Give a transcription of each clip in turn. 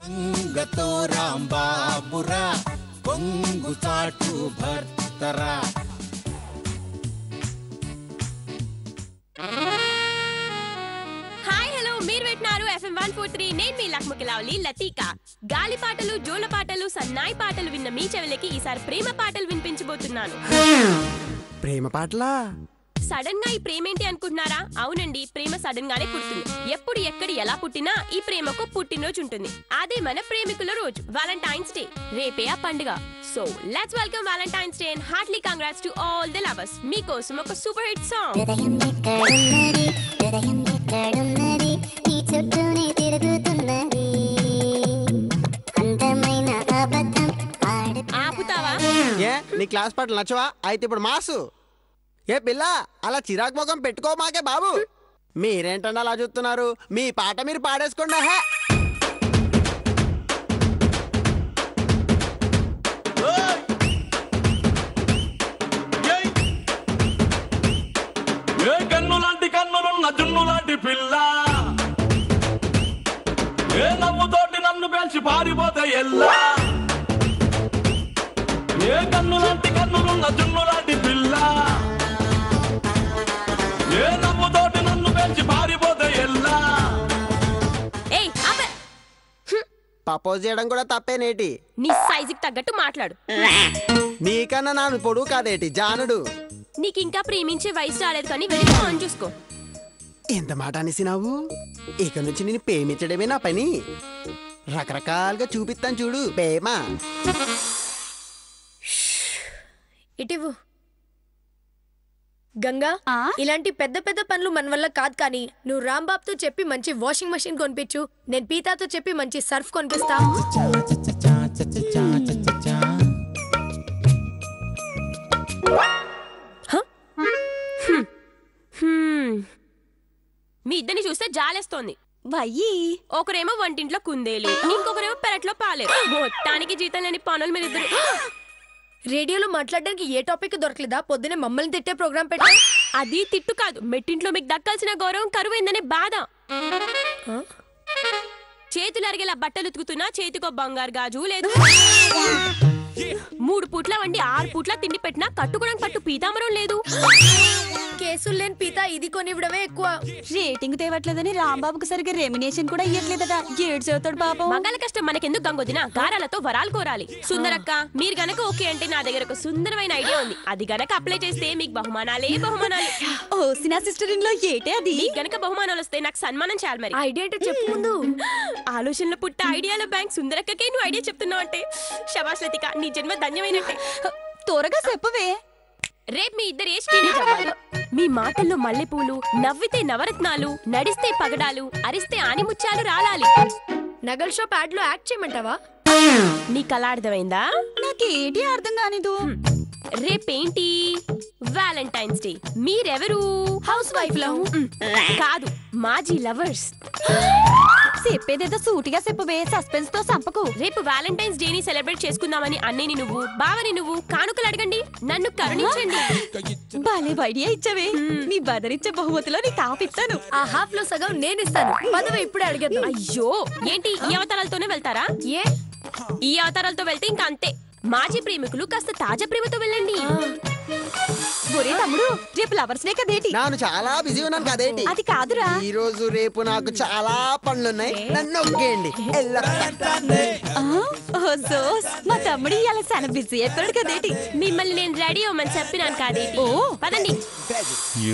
అంగతో రాంబాబురా కొంగు చాటు భర్తరా. Hi hello, మీరు వింటున్నారు FM 143. నేను మీ లక్ష్మకిలావలి లతీకా. గాలి పాటలు, జోల పాటలు, సన్నాయి పాటలు విన్న మీ చెవులకి ఈసారి ప్రేమ పాటలు వినిపించబోతున్నాను. ప్రేమ పాటలా? సడన్ గా ఈ ప్రేమ ఏంటి అనుకుంటున్నారా? అవునండి, ప్రేమ సడన్ గానే పుడుతుంది. ఎప్పుడు ఎక్కడ ఎలా పుట్టినా ఈ ప్రేమకు పుట్టినరోజు ఉంటుంది. అదే మన ప్రేమికుల రోజు, వాలంటైన్స్ డే. రేపే ఆ పండుగ. So let's welcome Valentine's day and heartly congrats to all the lovers. మీకోసం ఒక సూపర్ హిట్ సాంగ్. ఆపుతావా? ఏ నీ క్లాస్ పాటలు నచ్చవా? అయితే ఇప్పుడు మాసు. ఏ పిల్ల, అలా చిరాకు ముఖం పెట్టుకో మాకే బాబు. మీరేంటండి అలా చూస్తున్నారు? మీ పాట మీరు పాడేసుకోండి. హే కన్నులాంటి కన్నులున్న జున్నులాంటి పిల్ల, ఏ నవ్వుతోటి నన్ను పెంచి పారిపోతే ఎల్లా. ఏ కన్నులాంటి కన్నులున్న జున్నులాంటి పిల్ల, ఏ నవ్వుతోటి నన్ను పెంచి పారిపోతే ఎల్లా. ప్రపోజ్ చేయడం కూడా తప్పేనేటి? నీ సైజుకి తగ్గట్టు మాట్లాడు. నీకన్నా నాను పొడుగు కాదేటి జానుడు. నీకింకా ప్రేమించే వయసు రాలేదు, కానీ వెళ్ళి ఫోన్ చూసుకో. ఎంత మాట అనేసినావు? ఇక నుంచి నేను ప్రేమించడమే నా పని. రకరకాలుగా చూపిస్తాను చూడు ప్రేమ. ఇటివు గంగా, ఇలాంటి పెద్ద పెద్ద పనులు మన వల్ల కాదు, కానీ నువ్వు రాంబాబుతో చెప్పి మంచి వాషింగ్ మెషిన్ కొనిపించు. నేను పీతాతో చెప్పి మంచి సర్ఫ్ కొనిపిస్తా. మీ ఇద్దరిని చూస్తే జాలేస్తోంది. వయ్యి ఒకరేమో వంటింట్లో కుందేలు, ఇంకొకరేమో పెరట్లో పాలేరు. మొత్తానికి జీతం లేని పనులు మీరిద్దరు. రేడియోలో మాట్లాడడానికి ఏ టాపిక్ దొరకలేదా? పొద్దునే మమ్మల్ని తిట్టే ప్రోగ్రామ్ పెట్టా. అది తిట్టు కాదు, మెట్టింట్లో మీకు దక్కాల్సిన గౌరవం కరువైందనే బాధ. చేతులు అరిగేలా బట్టలు ఉతుకుతున్నా చేతికో బంగారు గాజు లేదు. 3 పూట్ల వండి 6 పూట్ల తిండి పెట్టినా కట్టుకోవడానికి పట్టు పీతామరం లేదు. కేసులు లేని పీత ఇది కొనివ్వడమే ఎక్కువ. రేటింగ్ తేవట్లేదని రాంబాబుకు సరిగ్గా రెమినేషన్ కూడా ఇయ్యట్లేదట. ఏడు చదువుతాడు పాపం. మగాళ్ళ కష్టం మనకెందుకు గంగొదినా? గారాలతో వరాలు కోరాలి. సుందరక్క, మీరు గనక ఓకే అంటే నా దగ్గర ఒక సుందరమైన ఐడియా ఉంది. అది గనక అప్లై చేస్తే మీకు బహుమానాలే బహుమానాలు. ఓ సినా సిస్టర్ ఇన్ లో ఏటే అది? మీకు గనక బహుమానాలు వస్తే నాకు సన్మానం చేయాలి. మరి ఐడియా అంటే చెప్పు ముందు. ఆలోచనలో పుట్ట ఐడియాల బ్యాంక్ సుందరక్కకే నువ్వు ఐడియా చెప్తున్నావు అంటే శభాష్ లతిక, నీ జన్మ ధన్యమైనట్టే. త్వరగా చెప్పవే. రేపు మీ ఇద్దరు ఏ స్టేజ్ అవ్వాలి. మీ మాటల్లో మల్లెపూలు, నవ్వితే నవరత్నాలు, నడిస్తే పగడాలు, అరిస్తే ఆనిముత్యాలు రాలాలి. నగల్ షాప్ యాడ్ లో యాక్ట్ చేయమంటావా? నీకు అలా అర్థమైందా? నాకేటి అర్థం కానిదు. రేపేంటి? Valentine's day. మీరెవరు? హౌస్ వైఫ్ లో కాదు, మాజీ లవర్స్. చెప్పేదేదో సూటిగా చెప్పవే, సస్పెన్స్ తో సంపకు. రేపు వాలంటైన్స్ డే ని సెలబ్రేట్ చేసుకుందామని అన్నయ్యని నువ్వు, బావని నువ్వు కానుకలు అడగండి, నన్ను కరుణించండి. బాలే ఐడియా ఇచ్చవే. నీ బదరిచ్చే బహుమతిలో నీ తాపిస్తాను. ఆ హాఫ్ లో సగం నేను ఇస్తాను. పదవి ఇప్పుడే అడిగేద్దాం. అయ్యో, ఏంటి ఈ అవతారాలతోనే వెళ్తారా? ఏ ఈ అవతారాలతో వెళ్తే ఇంకా అంతే. మాజీ ప్రేమికులు కాస్త తాజా ప్రేమతో వెళ్ళండి. ఒరే తమ్ముడు, రేపు లవర్స్ డే కదేటి? నాను చాలా బిజీ ఉన్నాను కదేటి? అది కాదురా, ఈ రోజు రేపు నాకు చాలా పనులున్నాయి. నన్ను ఒగ్గేయండి. మా తమ్ముడు ఇలా చాలా బిజీ అయిపోయాడు కదేటి? మిమ్మల్ని నేను రెడీ అవ్వమని చెప్పినాను కాదేటి. పదండి.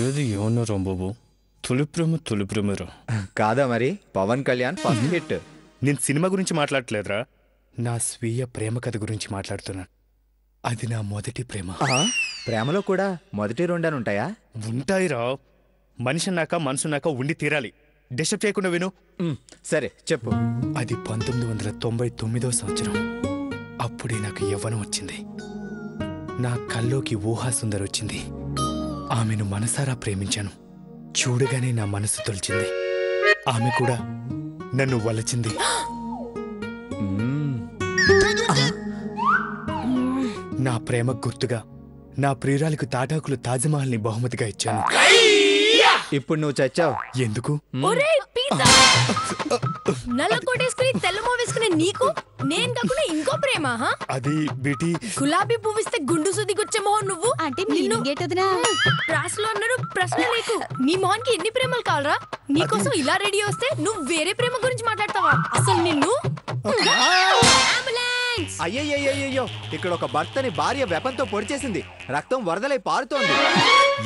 ఏది ఏమన్నారా బాబు? తొలి ప్రేమరా కాదా మరి? Pawan Kalyan first hit. నేను సినిమా గురించి మాట్లాడట్లేదురా, నా స్వీయ ప్రేమ కథ గురించి మాట్లాడుతున్నాను. అది నా మొదటి ప్రేమ. ప్రేమలో కూడా మొదటి రెండని ఉంటాయా? ఉంటాయిరా, మనిషి అన్నాక మనసున్నాక ఉండి తీరాలి. డిస్టర్బ్ చేయకుండా విను. సరే చెప్పు. అది 1999వ సంవత్సరం. అప్పుడే నాకు యవ్వనం వచ్చింది. నా కల్లోకి ఊహా సుందర్ వచ్చింది. ఆమెను మనసారా ప్రేమించాను. చూడగానే నా మనసు తొలిచింది. ఆమె కూడా నన్ను వలచింది. నా ప్రేమ గుర్తుగా నా ప్రియురాలికి తాటాకులు తాజ్మహల్ ని బహుమతిగా ఇచ్చాను. ఇప్పుడు నువ్వు చచ్చావు. ఎందుకు? పీతా నల్ల కోటేసుకుని తెల్ల మోవేసుకునే నీకు నేను కాకుండా ఇంకో ప్రేమ అది బీటీ గులాబీ పువ్విస్తే గుండు సుది గుచ్చే మొహం నువ్వు అంటే మీనింగేటదినా ప్రాసలో అన్నారు ప్రశ్న నీకు నీ మొహానికి ఎన్ని ప్రేమలు కావాలరా నీకోసం ఇలా రెడీ వస్తే నువ్వు వేరే ప్రేమ గురించి మాట్లాడతావా అసలు నిన్ను అయ్యయ్యో ఇక్కడ ఒక భర్తని భార్య వెపంతో పొడిచేసింది, రక్తం వరదలై పారుతోంది.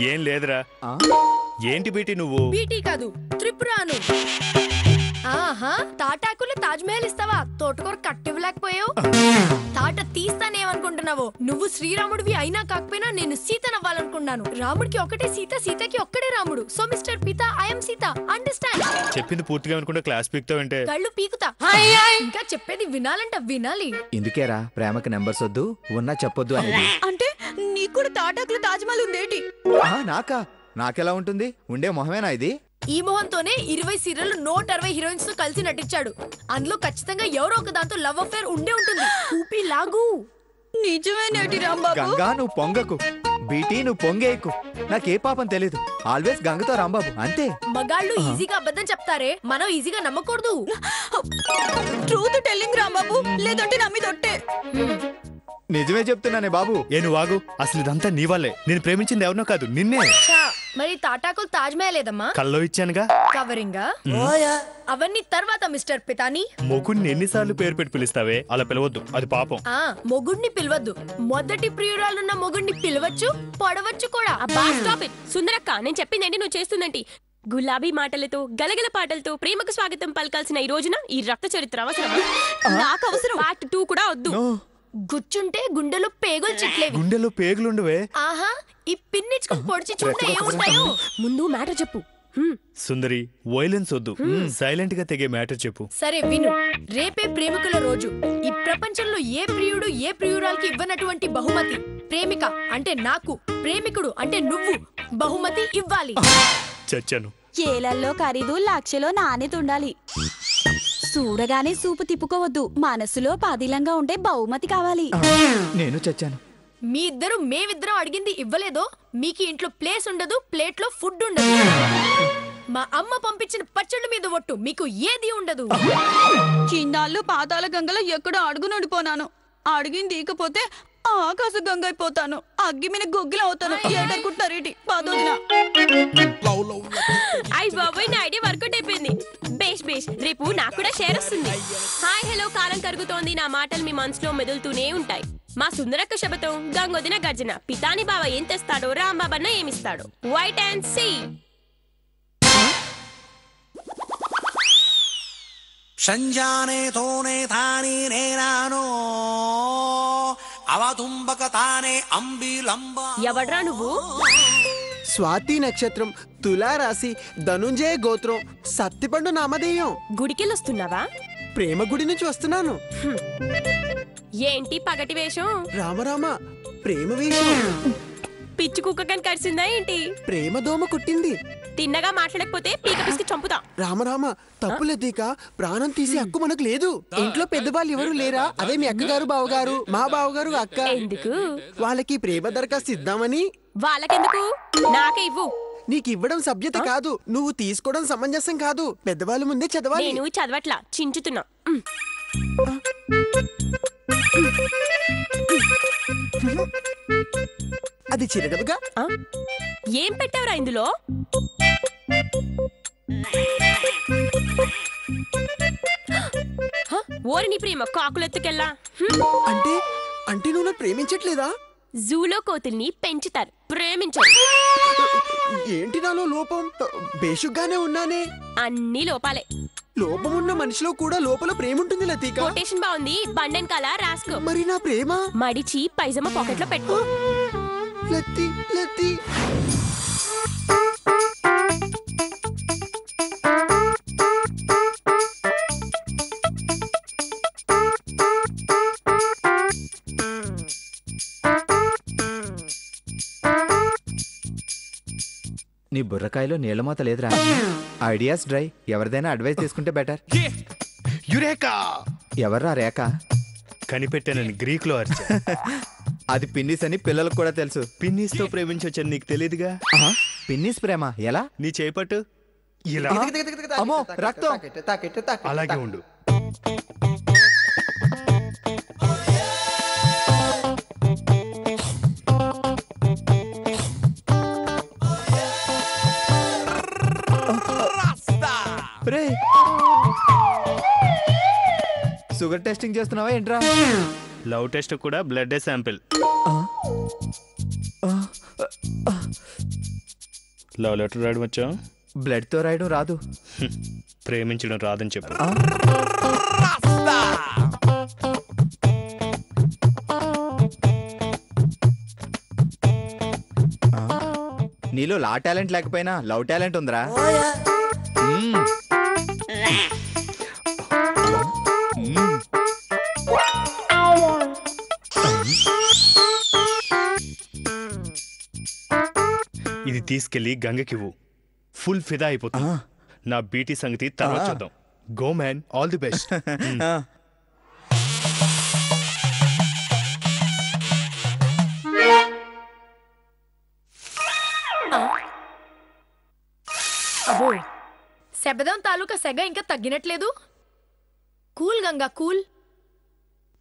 ఏం లేదురా. ఏంటి బీటీ నువ్వు? బీటీ కాదు త్రిపురాను. ఆహా తాటాకులు తాజ్ మహల్ ఇస్తావా? తోటకూర కట్టివ్వలేకపోయావు. తాట తీస్తానేమనుకుంటున్నావు? నువ్వు శ్రీరాముడివి అయినా కాకపోయినా నేను సీతనవ్వాలనుకున్నాను. రాముడికి ఒకటే సీత, సీతకి ఒక్కడే రాముడు. సో మిస్టర్ పిత ఐఎమ్ సీత, అండర్స్టాండ్? చెప్పింది పూర్తిగా అనుకుంటే క్లాస్ పీకుతావంటే కళ్ళు పీకుతా. ఇంకా చెప్పేది వినాలంట వినాలి. ఇందుకేరా ప్రేమకి నెంబర్స్ వద్దు ఉన్నా చెప్పొద్దు అనేది. అంటే నీకు కూడా తాటాకులు తాజ్మహల్ ఉందేటి? నాకెలా ఉంటుంది? ఉండే మొహమేనా ఇది? ఈ మొహంతోనే 20 సీరియల్ 160 హీరోయిన్స్ తో కలిసి నటించాడు. అందులో ఖచ్చితంగా ఎవరో ఒక దాంతో లవ్ అఫేర్ ఉండే ఉంటుంది. ఊపి లాగు. నిజమేనేటి రాంబాబు? గంగా నువ్వు పొంగకు, బీటీ నువ్వు పొంగేకు. నాకే పాపం తెలీదు. ఆల్వేస్ గంగతో రాంబాబు అంతే. మగాళ్ళు ఈజీగా అబద్ధం చెప్తారే, మనం ఈజీగా నమ్మకూడదు. ట్రూత్ టెల్లింగ్ రాంబాబు, లేదంటే నా మీద ఒట్టే. నిజమే చెప్తున్నానే బాబు. నువ్వు ఆగు. అసలు ఇదంతా నీ వల్లే. నేను ప్రేమించింది ఎవరినో కాదు, నిన్నే. మరి తాటాకులు తాజ్ మహల్ లేదమ్మా? కల్లో ఇచ్చానుగా. కవరింగా అవన్నీ తర్వాత మిస్టర్ పితాని. మొగుడిని ఎన్నిసార్లు పేరు పెట్టి పిలుస్తావే? అలా పిలవద్దు, అది పాపం. మొగుడిని పిలవద్దు. మొదటి ప్రియురాలున్న మొగుడిని పిలవచ్చు, పొడవచ్చు కూడా. సుందరక్క నేను చెప్పిందేంటి నువ్వు చేస్తుందంటి? గులాబీ మాటలతో గలగల పాటలతో ప్రేమకు స్వాగతం పలకాల్సిన ఈ రోజున ఈ రక్త చరిత్ర అవసరమా? నాకు అవసరం. పార్ట్ 2 కూడా వద్దు. గుచ్చుంటే గుండెలో పేగులు చిట్లేవి. గుండెలో పేగులుండవే. ఆహా ఈ పిన్నిచ్చుకుని పొడిచి చూస్తే ఏముంటాయో. ముందు మ్యాటర్ చెప్పు. సుందరి వైలెన్స్ వద్దు, సైలెంట్ గా తెగే మ్యాటర్ చెప్పు. సరే విను. రేపే ప్రేమికుల రోజు. ఈ ప్రపంచంలో ఏ ప్రియుడు ఏ ప్రియురాలకి ఇవ్వనటువంటి బహుమతి ప్రేమిక అంటే నాకు, ప్రేమికుడు అంటే నువ్వు బహుమతి ఇవ్వాలి. చచ్చాను. ఏలల్లో ఖరీదు లక్షలో నాణ్యత ఉండాలి. చూడగానే సూపు తిప్పుకోవద్దు, మనసులో పాదిలంగా ఉంటే బహుమతి కావాలి. నేను చచ్చాను. మీ ఇద్దరు మేమిద్దరం అడిగింది ఇవ్వలేదో మీకు ఇంట్లో ప్లేస్ ఉండదు, ప్లేట్ లో ఫుడ్ ఉండదు. మా అమ్మ పంపించిన పచ్చళ్ళ మీద ఒట్టు మీకు ఏది ఉండదు. చిన్నాళ్ళు పాతాల గంగలో ఎక్కడో అడుగునుండిపోనాను. అడిగింది ఇకపోతే ఆకాశ గంగ అయిపోతాను. అగ్గి మీద గొగ్గిలు అవుతాను. ఏటనుకుంటారేటి పాదోదిన. అయ్య బాబోయ్, నా ఐడియా వర్కౌట్ అయిపోయింది. బేష్ బేష్, రేపు నాకు కూడా షేర్ వస్తుంది. హాయ్ హలో కాలం కరుగుతోంది. నా మాటలు మీ మనసులో మెదులుతూనే ఉంటాయి. మా సుందరక్క శబతం, గంగొదిన గర్జన. పితాని బావ ఏం తెస్తాడో, రాంబాబన్న ఏమిస్తాడో. Wait and see. సంజానే తోనే తాని నేనానో అవతుంబక తానే అంబిలంబ. ఎవడ్రా నువ్వు? స్వాతి నక్షత్రం, తులారాశి, ధనుంజయ గోత్రం, సత్తిపండు నామధేయం. గుడికెళ్ళొస్తున్నావా? ప్రేమ గుడి నుంచి వస్తున్నాను. ఏంటి పగటి వేషం? రామరామ ప్రేమ వేషం. పిచ్చి కుక్క కని కరిసిందా ఏంటి? ప్రేమ దోమ కుట్టింది. తిన్నగా మాట్లాడకపోతే పీక పిసికి చంపుతా. రామరామ తప్పులేదీక, ప్రాణం తీసే హక్కు మనకు లేదు. ఇంట్లో పెద్దవాళ్ళు ఎవరు లేరా? అదే మీ అక్కగారు బావగారు, మా బావగారు అక్క. ఎందుకు? వాళ్ళకి ప్రేమ దరఖాస్తు ఇద్దామని. వాళ్ళకెందుకు? నాకే ఇవ్వు. నీకు ఇవ్వడం సభ్యత కాదు, నువ్వు తీసుకోవడం సమంజసం కాదు. పెద్దవాళ్ళ ముందే చదవాలి. నేను చదవట్లా, చించుతున్నా. అది చిరగదుగా. ఏం పెట్టావురా ఇందులో? ఓరి నీ ప్రేమ కాకులెత్తుకెళ్ళా. అంటే అంటే నువ్వు నన్ను ప్రేమించట్లేదా? జూలో కోతుల్ని పెంచుతారు, ప్రేమించరు. ఏంటి నాలో లోపం? బేషుగ్గానే ఉన్నానే. అన్ని లోపాలే. లోపం ఉన్న మనిషిలో కూడా లోపల ప్రేమ ఉంటుంది లతీక. కొటేషన్ బాగుంది, బండెనకాల రాసుకో. మరి నా ప్రేమ? మడిచి పైజమా పాకెట్ లో పెట్టుకో. లతి లతి. నీ బుర్రకాయలో నీళ్ళమూత లేదురా. Ideas dry. ఎవరిదైనా అడ్వైస్ తీసుకుంటే బెటర్. యురేకా. ఎవర్రా రేఖ? కనిపెట్టానని గ్రీక్ లో అర్చా. అది పిన్నిస్ అని పిల్లలకు కూడా తెలుసు. పిన్నిస్ తో ప్రేమించొచ్చని నీకు తెలియదుగా. పిన్నిస్ ప్రేమ ఎలా? నీ చేపట్టు. ఇలా అమ్మో రక్తం. అలాగే ఉండు. రే షుగర్ టెస్టింగ్ చేస్తున్నావా ఏంట్రా? లవ్ టెస్ట్ కూడా బ్లడ్ శాంపిల్. లవ్ లెటర్ రాయడం వచ్చా? బ్లడ్ తో రాయడం రాదు. ప్రేమించడం రాదని చెప్పు. నీలో లా టాలెంట్ లేకపోయినా లవ్ టాలెంట్ ఉందిరా. ఇది తీసుకెళ్లి గంగకివ్వు. ఫుల్ ఫిదా అయిపోతుంది. నా బీటీ సంగతి తర్వాత చూద్దాం. Go man, all the best. శబదం తాలూకా సెగ ఇంకా తగ్గినట్లేదు. Cool Ganga cool.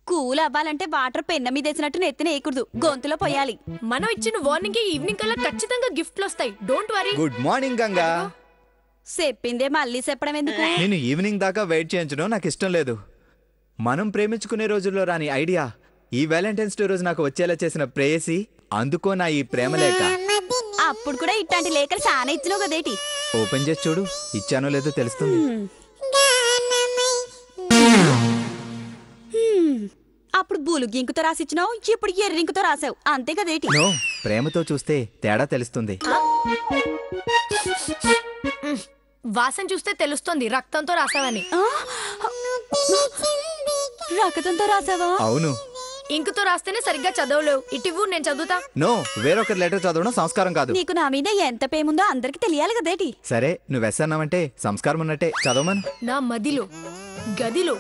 కూల్ అవ్వాలంటే వాటర్ పెన్న మీద వేసినట్టు నెత్తిన వేయకూడదు, గొంతులో పోయాలి. మనం ఇచ్చిన వార్నింగ్ కి ఈవినింగ్ కల్లా ఖచ్చితంగా గిఫ్ట్లు వస్తాయి. Don't worry. Good morning Ganga. చెప్పిందే మళ్ళీ చెప్పడం ఎందుకు? నేను ఈవినింగ్ దాకా వెయిట్ చేయించడం నాకు ఇష్టం లేదు. మనం ప్రేమించుకునే రోజుల్లో రాని ఐడియా ఈ వ్యాలంటైన్స్ డే రోజు నాకు వచ్చేలా చేసిన ప్రేయసి, అందుకో నా ఈ ప్రేమ లేఖ. అప్పుడు కూడా ఇట్లాంటి లేఖలు చాలా ఇచ్చినావు కదేటి. ఓపెన్ చేసి చూడు, ఇచ్చానో లేదో తెలుస్తుంది. అప్పుడు బూలుగు ఇంకుతో రాసిచ్చినావు, ఇప్పుడు ఎర్రింకుతో రాసావు, అంతే కదేటి. నో, ప్రేమతో చూస్తే తేడా తెలుస్తుంది. వాసన చూస్తే తెలుస్తుంది రక్తంతో రాసావని. రక్తంతో రాసావా? అవును. ఇంకుతో రాస్తేనే సరిగ్గా చదవలేవు. ఇటివ్వు, నేను చదువుతా. నో, వేరొకరి లెటర్ చదవడం సంస్కారం కాదు. నీకు నా మీద ఎంత పేముందో అందరికి తెలియాలి కదేటి. సరే, నువ్వు ఎస్సన్నావంటే సంస్కారం ఉన్నట్టే, చదవమను. నా మదిలో, గదిలో,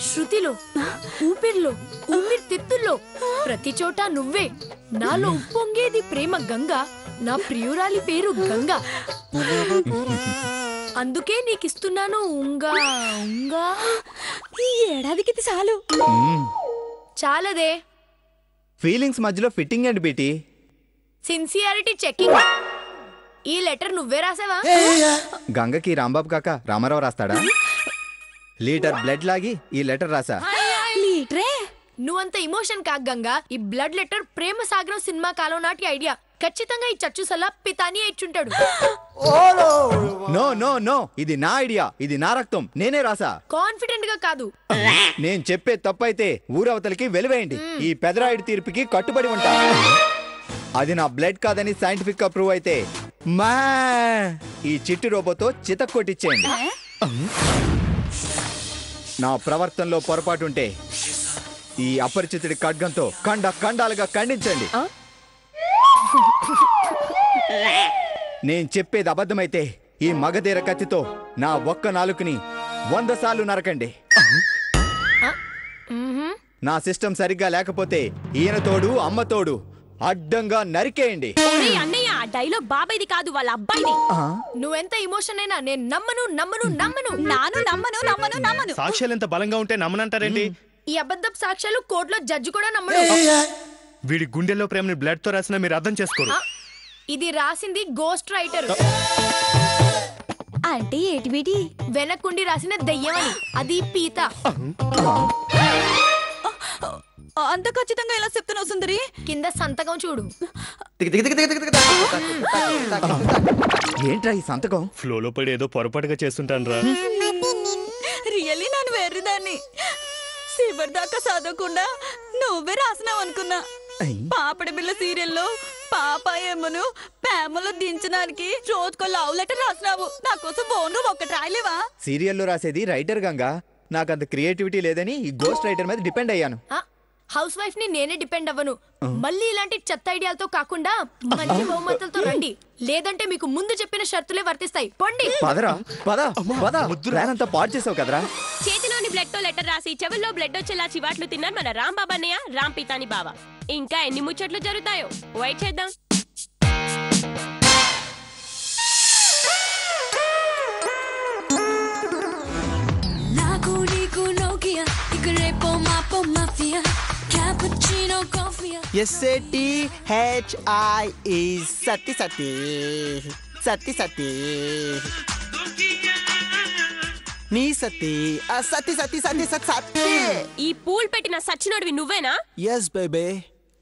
శృతిలో, ఊపిరిలో, ఊపిరితిత్తుల్లో, ప్రతి చోట నువ్వే. నాలో ఉప్పొంగేది ప్రేమ గంగా, నా ప్రియురాలి పేరు గంగా. అందుకే నీకిస్తున్నాను ఉంగా ఉంగా. ఈ ఏడాదికి ఇది చాలు. చాలదే. ఫీలింగ్స్ మధ్యలో ఫిట్టింగ్ అండి బీటీ. Sincerity checking. ఈ లెటర్ నువ్వే రాసావా? గంగకి రాంబాబు కాక రామారావు రాస్తాడా? లీటర్ బ్లడ్ లాగి ఈ లెటర్ రాసా. లీటరే? నువ్వంత ఇమోషన్ కాక గంగా. ఈ బ్లడ్ లెటర్ ప్రేమ సాగరం సినిమా కాలం నాటి ఐడియా. ఖచ్చితంగా ఈ చచ్చు Salaar Pitani ఇచ్చుంటాడు. No no no, ఇది నా ఐడియా, ఇది నా రక్తం, నేనే రాసా. కాన్ఫిడెంట్ గా కాదు. నేను చెప్పే తప్పైతే ఊరవతలకి వెలివేయండి. ఈ పెదరాయుడి తీర్పుకి కట్టుబడి ఉంటా. అది నా బ్లడ్ కాదని సైంటిఫిక్ గా ప్రూవ్ అయితే మా ఈ చిట్టి రోబోతో చితక్కొట్టిచ్చేయండి. నా ప్రవర్తనలో పొరపాటుంటే ఈ అపరిచితుడి ఖడ్గంతో ఖండాలుగా ఖండించండి. నేను చెప్పేది అబద్ధమైతే ఈ మగధీర కత్తితో నా ఒక్క నాలుకని 100 సార్లు నరకండి. నా సిస్టమ్ సరిగ్గా లేకపోతే ఈయన తోడు అమ్మ తోడు అడ్డంగా నరికేయండి. అన్నయ్య, డైలాగ్ బాబాయ్ది కాదు, వాళ్ళ అబ్బాయిది. నువ్వెంత ఇమోషన్ అయినా నేను నమ్మను నమ్మను నమ్మను. నాను నమ్మను నమ్మను నమ్మను. సాక్ష్యాలు ఎంత బలంగా ఉంటే నమ్మనంటారేంటి? ఈ అబద్ధపు సాక్ష్యాలు కోర్టులో జడ్జి కూడా నమ్మడు. వీడి గుండెల్లో ప్రేమని బ్లడ్ తో రాసినా మీరు అర్థం చేసుకోరు. ఇది రాసింది గోస్ట్ రైటర్. అంటే ఏటి బీటి? వెనకుండి రాసిన దెయ్యమని. అది పీత. అంత ఖచ్చితంగా ఎలా చెప్తున్నావు సుందరి? కింద సంతకం చూడు. ఏంట్రా ఈ సంతకం? ఫ్లోలో పడి ఏదో పొరపాటుగా చేస్తుంటాను రా. రియల్లీ నన్ను వెర్రిదాన్ని. చివరి దాకా చదవకుండా నువ్వే రాసినావు అనుకున్నా. పాపడి బిల్ల సీరియల్లో పాపాయమ్మను ప్రేమలో దించడానికి రోజుకో లవ్ లెటర్ రాసినావు. నా కోసం బోను ఒక్కటి రాయలేవా? సీరియల్లో రాసేది రైటర్ గంగా. నాకంత క్రియేటివిటీ లేదని ఈ గోస్ట్ రైటర్ మీద డిపెండ్ అయ్యాను. హౌస్ వైఫ్ ని నేనే డిపెండ్ అవ్వను. మళ్ళీ ఇలాంటి చెత్త ఐడియాలతో కాకుండా మంచి బహుమతులతో రండి. లేదంటే మీకు ముందు చెప్పిన షరతులే వర్తిస్తాయి. పొండి. పదరా పద పద. ప్లాన్ పాడు చేసావు కదరా. చేతిలోని బ్లడ్ తో లెటర్ రాసి చెవుల్లో బ్లడ్ వచ్చేలా చివాట్లు తిన్నారు మన రాంబాబు అన్నయ్య, రామ్ పితాని బావ. ఇంకా ఎన్ని ముచ్చట్లు జరుగుతాయో వెయిట్ చేద్దాం. SATHI సత్తి సత్తి సత్తి సత్తి నీ సత్తి సత్తి సత్తి సత్తి సత్తి. ఈ పూల్ పెట్టిన సచ్చినోడివి నువ్వేనా? ఎస్ బేబే.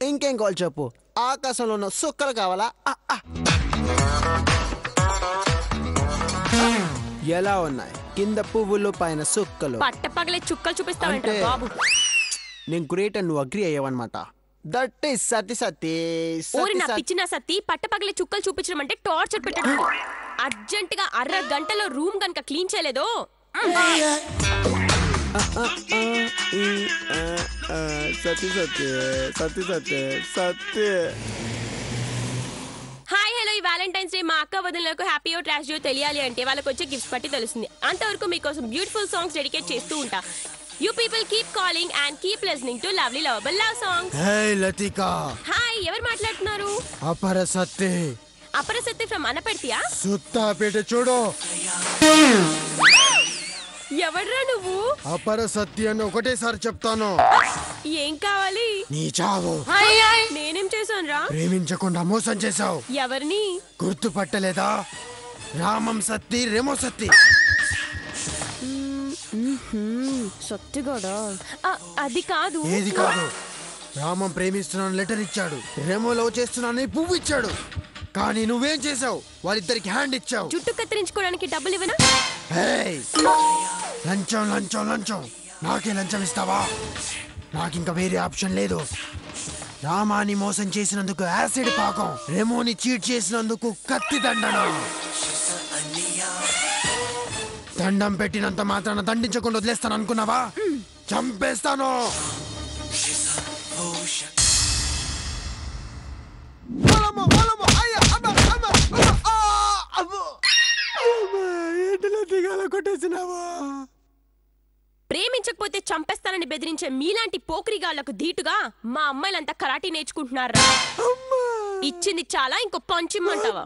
ఇంకేం కావాలి చెప్పు. ఆకాశంలో ఉన్న సుక్కలు కావాలా? ఎలా ఉన్నాయి కింద పువ్వులు పైన సుక్కలు? పట్ట పగలే చుక్కలు చూపిస్తావంట బాబు. నేను గ్రేట్ అని నువ్వు అగ్రి అయ్యావన్నమాట. That is Satti Satti. ఓరి నా పిచ్చిన సత్తి, పట్ట పగలే చుక్కలు చూపించడం అంటే టార్చర్ పెట్టడం. అర్జెంట్ గా 1/2 గంటలో రూమ్ గనక క్లీన్ చేయలేదో సత్తి సత్తి సత్తి సత్తి సత్తి. హాయ్ హలో, ఈ వ్యాలంటైన్స్ డే మా అక్క వదినలకు హ్యాపీయో ట్రాషియో తెలియాలి అంటే వాళ్ళకి వచ్చే గిఫ్ట్స్ బట్టి తెలుస్తుంది. అంతవరకు మీకోసం బ్యూటిఫుల్ సాంగ్స్ డెడికేట్ చేస్తూ ఉంటా. You people keep calling and keep listening to lovely lovable love songs. Hey Latika. Hi, ఎవరు మాట్లాడుతున్నారు? అపరసత్తి. అపరసత్తి ఫ్రమ్ అనపర్తియా? సుత్తాపేట చూడు. ఎవడ్రా నువ్వు? అపరసత్తి అని ఒకటేసారి చెప్తాను. ఏం కావాలి? నీ చావు. నేనేం చేశాను రా? ప్రేమించకుండా మోసం చేశావు. ఎవరిని? గుర్తుపట్టలేదా? రామం సత్తి రెమో సత్తి. సత్తిగోడా? అది కాదు. ఏది కాదు? రామం ప్రేమిస్తున్నాను లెటర్ ఇచ్చాడు, రెమో లవ్ చేస్తున్నాను పువ్వు ఇచ్చాడు. కానీ నువ్వేం చేసావు? వాళ్ళిద్దరికి హ్యాండ్ ఇచ్చావు. జుట్టు కత్తిరించుకోవడానికి డబ్బులు ఇవ్వనా? లంచం లంచం లంచం. నాకే లంచం ఇస్తావా? నాకింక వేరే ఆప్షన్ లేదు. రామాని మోసం చేసినందుకు యాసిడ్ పాకం, రెమోని చీట్ చేసినందుకు కత్తి దండనం. దండం పెట్టినంత మాత్రాన దండించకుండా వదిలేస్తాను అనుకున్నావా? చంపేస్తాను. ప్రేమించకపోతే చంపేస్తానని బెదిరించే మీలాంటి పోకిరిగాళ్లకు ధీటుగా మా అమ్మాయిలంతా కరాటీ నేర్చుకుంటున్నారా? ఇచ్చింది చాలా, ఇంకో పంచిమ్మంటావా?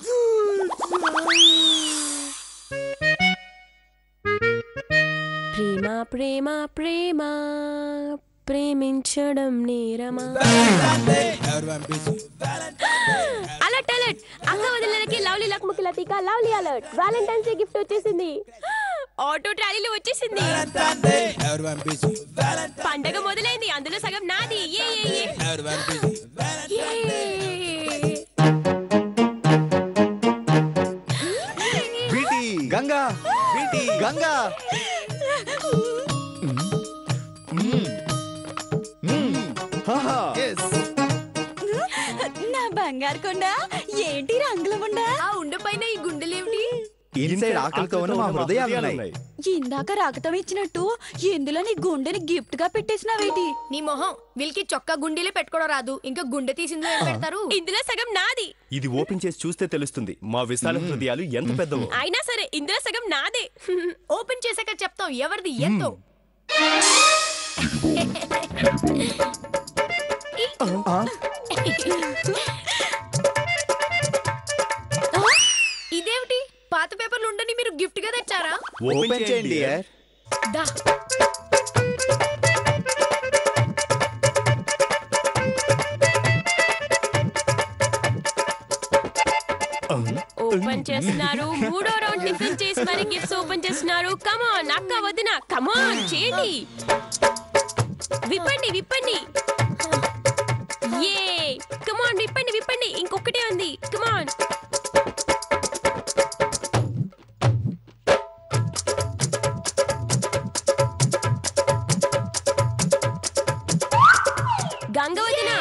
ప్రేమ ప్రేమ ప్రేమ ప్రేమించడం నేరమా? అలర్ట్ అలర్ట్, అక్క వదినలకి లవ్లీ లక్ముకి Latika lovely alert. Valentine's day gift వచ్చేసింది. ఆటో ట్రాలీలో వచ్చేసింది. పండగ మొదలైంది, అందులో సగం నాది. గంగా గంగా నా బంగారు కొండ ఏంటి రంగుల ఉండ? ఆ ఉండ పైన ఈ గుండెలేమిటి? ఇన్సైడ్ ఆకలితో ఉన్న మా హృదయాలు ఉన్నాయి. ఇందాక రాకతం ఇచ్చినట్టు ఇందులో నీ గుండెని గిఫ్ట్ గా పెట్టేసినావేటి? నీ మొహం, వీళ్ళకి చొక్కా గుండెలే పెట్టుకోవడం రాదు, ఇంకా గుండె తీసిందో ఏం పెడతారు? ఇందులో సగం నాది. ఇది ఓపెన్ చేసి చూస్తే తెలుస్తుంది మా విశాల హృదయాలు ఎంత పెద్దవో. అయినా సరే ఇందులో సగం నాదే. ఓపెన్ చేసాక చెప్తాం ఎవరిది ఎంతో. ఇదేమిటి? పాత పేపర్లు ఉండని మీరు గిఫ్ట్ గా తెచ్చారా? ఓపెన్ చేయండి. దా. ఓపెన్ చేస్తున్నారు. 3వ రౌండ్ టిఫిన్ చేసి మరి గిఫ్ట్స్ ఓపెన్ చేస్తున్నారు. కమాన్ అక్క వదిన, కమాన్ చేయండి. విప్పండి విప్పండి. ఏ కమాన్ విప్పండి విప్పండి. ఇంకొకటే ఉంది. కమాన్. గంగ వదిన.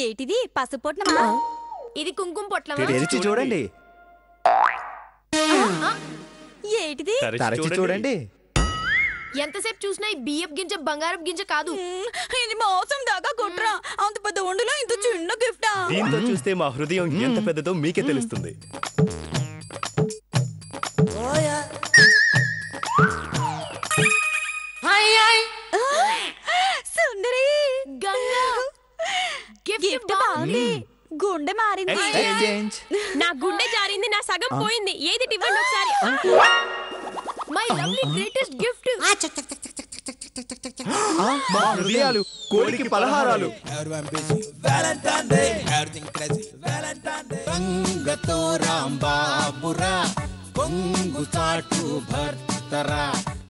ఏటిది పసుపొట్లమా? ఇది కుంకుమ పొట్లమా? తెరిచి చూడండి. ఏటిది తరచి చూడండి. ఎంతసేపు చూసినా ఈ బియ్యపు గింజ బంగారపు గింజ కాదు. ఇది మోసం దాకా కుట్రా. అంత పెద్ద వండులో ఇంత చిన్న గిఫ్టా? దీంతో చూస్తే మా హృదయం ఎంత పెద్దదో మీకే తెలుస్తుంది. సుందరి గంగా గిఫ్ట్ బాగుంది. గుండె మారింది. ఎక్స్చేంజ్. నా గుండె జారింది, నా సగం పోయింది. ఏది ఇవ్వండి ఒకసారి. My lovely greatest gift. మా హృదయాలు కోడికి పలహారాలు. రాంబాబురా కొంగు చాటు భర్తరా